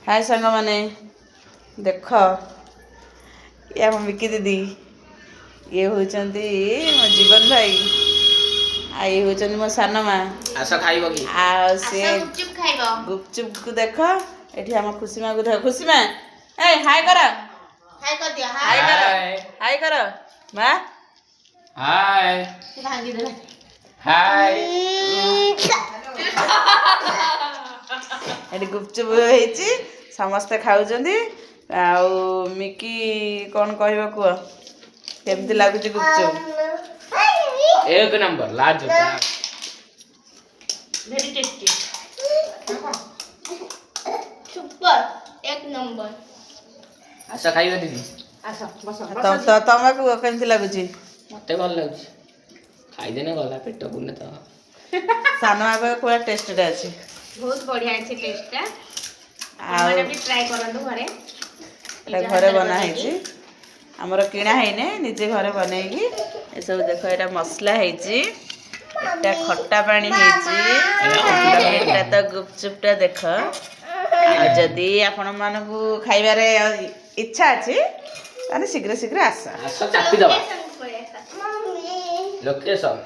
हाय सांग माने देख ये हम मिकी दीदी ये होचंती मो जीवन भाई आ ये होचंती मो सानो माँ आसा खाइबो की आ से गुपचुप खाइबो गुपचुप को देख एठी हम खुशी माँ को देख खुशी माँ ए हाय कर दियो हाय कर माँ हाय भांगी दे हाय एठी गुपचुप हेची समस्ते खाउजंदी आउ मिकी कौन कहबो कुआ केमती लागुची गुपचुप एक नंबर लाजवाब वेरी टेस्टी सुपर एक नंबर आसा खाइबो दीदी आसा बस तो तमको केमती लागुची मते भल लागुची खाइ देने गला पेट पुने तो सानो आबे कोला टेस्टेड अछि बहुत बढ़िया अछि टेस्टटा आ हमरे भी ट्राई करंदु घरे एटा घरे बना हेची हमर किणा हैने निजे घरे बनेगी ए सब देखो एटा मसला हेची एटा खट्टा पानी हेची एटा तो गुपचुपटा देखो आ जदी आपण मानकु खाइबारे इच्छा अछि ताने शीघ्र शीघ्र आसा आसा चापी दबा लोकेशन